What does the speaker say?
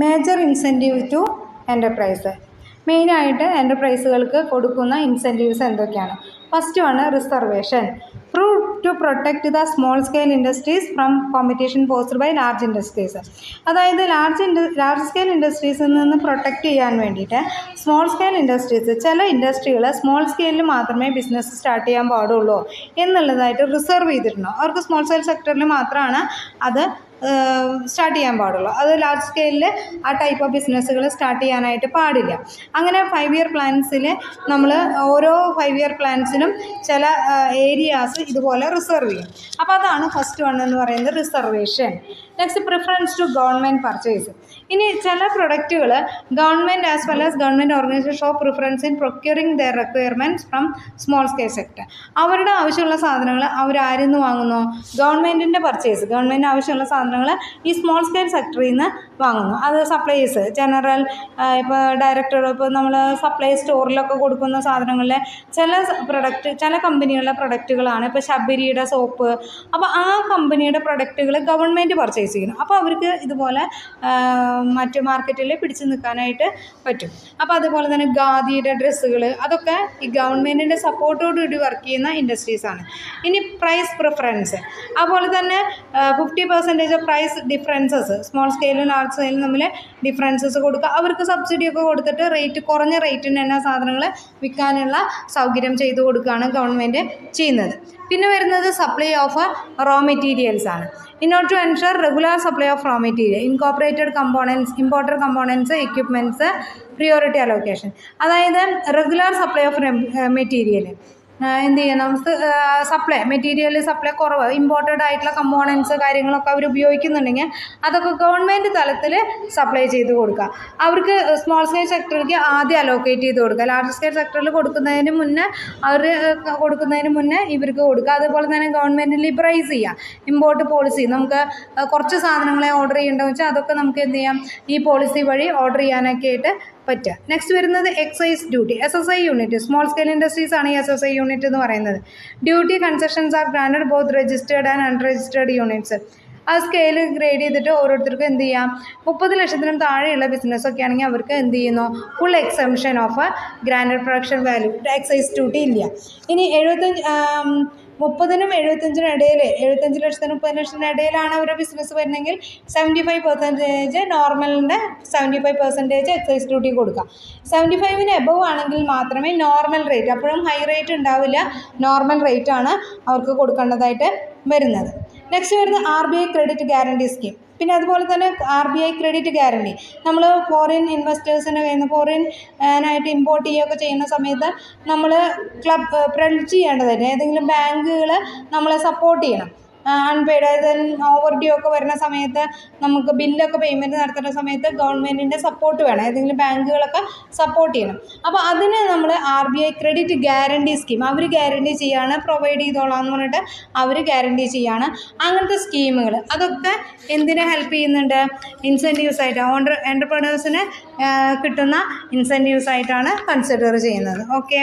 Major incentive to enterprise. മെയിനായിട്ട് എൻ്റർപ്രൈസുകൾക്ക് കൊടുക്കുന്ന incentives എന്തൊക്കെയാണ്? First one reservation to protect the small scale industries from competition posed by large industries. അതായത് large scale ഇൻഡസ്ട്രീസിൽ നിന്ന് protect ചെയ്യാൻ വേണ്ടിയിട്ട് സ്മോൾ സ്കെയിൽ ഇൻഡസ്ട്രീസ്, ചില ഇൻഡസ്ട്രികൾ സ്മോൾ സ്കെയിലിൽ മാത്രമേ ബിസിനസ് സ്റ്റാർട്ട് ചെയ്യാൻ പാടുള്ളൂ എന്നുള്ളതായിട്ട് റിസർവ് ചെയ്തിട്ടുണ്ടോ. അവർക്ക് സ്മോൾ സ്കെയിൽ സെക്ടറിൽ മാത്രമാണ് അത് സ്റ്റാർട്ട് ചെയ്യാൻ പാടുള്ളൂ. അത് ലാർജ് സ്കെയിലിൽ ആ ടൈപ്പ് ഓഫ് ബിസിനസ്സുകൾ സ്റ്റാർട്ട് ചെയ്യാനായിട്ട് പാടില്ല. അങ്ങനെ 5 ഇയർ പ്ലാൻസിൽ നമ്മൾ ഓരോ 5 ഇയർ പ്ലാൻസിനും ചില ഏരിയാസ് ഇതുപോലെ റിസർവ് ചെയ്യും. അപ്പോൾ അതാണ് ഫസ്റ്റ് വൺ എന്ന് പറയുന്നത് reservation. Next preference to government purchase. ഇനി ചില പ്രൊഡക്റ്റുകൾ government as well as government organisation show preference in procuring their requirements from small scale sector. അവരുടെ ആവശ്യമുള്ള സാധനങ്ങൾ അവരാരിൽ നിന്ന് വാങ്ങുന്നു? ഗവൺമെൻറ്റിൻ്റെ പർച്ചേസ്, ഗവൺമെൻറ്റിന് ആവശ്യമുള്ള സാധനങ്ങൾ ഈ സ്മോൾ സ്കെയിൽ സെക്ടറിൽ നിന്ന് വാങ്ങുന്നു. അത് സപ്ലൈസ്, ജനറൽ, ഇപ്പോൾ ഡയറക്ടർ, ഇപ്പോൾ നമ്മൾ സപ്ലൈ സ്റ്റോറിലൊക്കെ കൊടുക്കുന്ന സാധനങ്ങളിൽ ചില കമ്പനികളുടെ പ്രൊഡക്റ്റുകളാണ്. ഇപ്പോൾ ശബരിയുടെ സോപ്പ്, അപ്പോൾ ആ കമ്പനിയുടെ പ്രൊഡക്റ്റുകൾ ഗവൺമെൻറ് പർച്ചേസ് ചെയ്യുന്നു. അപ്പോൾ അവർക്ക് ഇതുപോലെ മറ്റ് മാർക്കറ്റിൽ പിടിച്ചു നിൽക്കാനായിട്ട് പറ്റും. അപ്പോൾ അതുപോലെ തന്നെ ഖാദിയുടെ ഡ്രസ്സുകൾ, അതൊക്കെ ഈ ഗവൺമെൻറ്റിൻ്റെ സപ്പോർട്ടോടുകൂടി വർക്ക് ചെയ്യുന്ന ഇൻഡസ്ട്രീസാണ്. ഇനി പ്രൈസ് പ്രിഫറൻസ്, അതുപോലെ തന്നെ 50% പ്രൈസ് ഡിഫറൻസസ്, സ്മോൾ സ്കെയിലും ലാർജ് സ്കെയിലും തമ്മിൽ ഡിഫറൻസസ് കൊടുക്കുക. അവർക്ക് സബ്സിഡിയൊക്കെ കൊടുത്തിട്ട് കുറഞ്ഞ റേറ്റിന് തന്നെ സാധനങ്ങൾ വിൽക്കാനുള്ള സൗകര്യം ചെയ്തു കൊടുക്കുകയാണ് ഗവൺമെൻറ് ചെയ്യുന്നത്. പിന്നെ വരുന്നത് സപ്ലൈ ഓഫ് റോ മെറ്റീരിയൽസ് ആണ്. In order to ensure regular supply of raw material, incorporated components, imported components, equipments, priority allocation. അതായത് റെഗുലർ സപ്ലൈ ഓഫ് മെറ്റീരിയൽ എന്ത് ചെയ്യണം? മെറ്റീരിയൽ സപ്ലൈ കുറവ്, ഇമ്പോർട്ടഡ് ആയിട്ടുള്ള കമ്പോണൻസ് കാര്യങ്ങളൊക്കെ അവർ ഉപയോഗിക്കുന്നുണ്ടെങ്കിൽ അതൊക്കെ ഗവൺമെൻറ് തലത്തിൽ സപ്ലൈ ചെയ്ത് കൊടുക്കുക. അവർക്ക് സ്മോൾ സ്കെയിൽ സെക്ടറിലേക്ക് ആദ്യം അലോക്കേറ്റ് ചെയ്ത് കൊടുക്കുക. ലാർജ് സ്കെയിൽ സെക്ടറിൽ കൊടുക്കുന്നതിന് മുന്നേ ഇവർക്ക് കൊടുക്കുക. അതുപോലെ തന്നെ ഗവൺമെൻറ് ലിബറൈസ് ചെയ്യുക. ഇമ്പോർട്ട് പോളിസി, നമുക്ക് കുറച്ച് സാധനങ്ങളെ ഓർഡർ ചെയ്യേണ്ടതെന്ന് വെച്ചാൽ അതൊക്കെ നമുക്ക് എന്ത് ചെയ്യാം? ഈ പോളിസി വഴി ഓർഡർ ചെയ്യാനൊക്കെ ആയിട്ട് പറ്റുക. നെക്സ്റ്റ് വരുന്നത് excise duty, SSI unit. Small scale industries ആണ് ഈ SSI യൂണിറ്റ് എന്ന് പറയുന്നത്. Duty concessions are granted both registered and unregistered units. ആ സ്കെയിൽ ഗ്രേഡ് ചെയ്തിട്ട് ഓരോരുത്തർക്കും എന്ത് ചെയ്യാം? 30 ലക്ഷത്തിനും താഴെയുള്ള ബിസിനസ്സൊക്കെ ആണെങ്കിൽ അവർക്ക് എന്ത് ചെയ്യുന്നു? Full exemption of granted production value, excise duty ഇല്ല. ഇനി 30-നും 75-നും ഇടയിൽ, 75 ലക്ഷത്തിനും 30 ലക്ഷത്തിനും ഇടയിലാണ് അവരുടെ ബിസിനസ് വരുന്നതെങ്കിൽ 75% നോർമലിൻ്റെ 75% എക്സൈസ് ഡ്യൂട്ടി കൊടുക്കാം. 75-ന് എബവ് ആണെങ്കിൽ മാത്രമേ നോർമൽ റേറ്റ്, അപ്പോഴും ഹൈ റേറ്റ് ഉണ്ടാവില്ല, നോർമൽ റേറ്റ് ആണ് അവർക്ക് കൊടുക്കേണ്ടതായിട്ട് വരുന്നത്. നെക്സ്റ്റ് വരുന്നത് RBI ക്രെഡിറ്റ് ഗ്യാരണ്ടി സ്കീം. പിന്നെ അതുപോലെ തന്നെ RBI ക്രെഡിറ്റ് ഗ്യാരണ്ടി, നമ്മൾ ഫോറിൻ ഇൻവെസ്റ്റേഴ്സിൻ്റെ കയ്യിൽ നിന്ന് ഫോറിനായിട്ട് ഇമ്പോർട്ട് ചെയ്യുകയൊക്കെ ചെയ്യുന്ന സമയത്ത് നമ്മൾ പ്രെഡിക്റ്റ് ചെയ്യേണ്ടതായിട്ട് ഏതെങ്കിലും ബാങ്കുകൾ നമ്മളെ സപ്പോർട്ട് ചെയ്യണം. അൺപെയ്ഡ്, അതായത് ഓവർ ഡ്യൂ ഒക്കെ വരുന്ന സമയത്ത് നമുക്ക് ബില്ലൊക്കെ പേയ്മെൻറ്റ് നടത്തുന്ന സമയത്ത് ഗവൺമെൻറ്റിൻ്റെ സപ്പോർട്ട് വേണം. ഏതെങ്കിലും ബാങ്കുകളൊക്കെ സപ്പോർട്ട് ചെയ്യണം. അപ്പോൾ അതിന് നമ്മൾ RBI ക്രെഡിറ്റ് ഗ്യാരണ്ടി സ്കീം, അവർ ഗ്യാരണ്ടി ചെയ്യാണ്, പ്രൊവൈഡ് ചെയ്തോളാം എന്ന് പറഞ്ഞിട്ട് അവർ ഗ്യാരണ്ടി ചെയ്യാണ്. അങ്ങനത്തെ സ്കീമുകൾ അതൊക്കെ എന്തിനെ ഹെൽപ്പ് ചെയ്യുന്നുണ്ട്? ഇൻസെൻറ്റീവ്സ് ആയിട്ട്, എൻ്റർപ്രണേഴ്സിന് കിട്ടുന്ന ഇൻസെൻറ്റീവ്സ് ആയിട്ടാണ് കൺസിഡർ ചെയ്യുന്നത്. ഓക്കെ.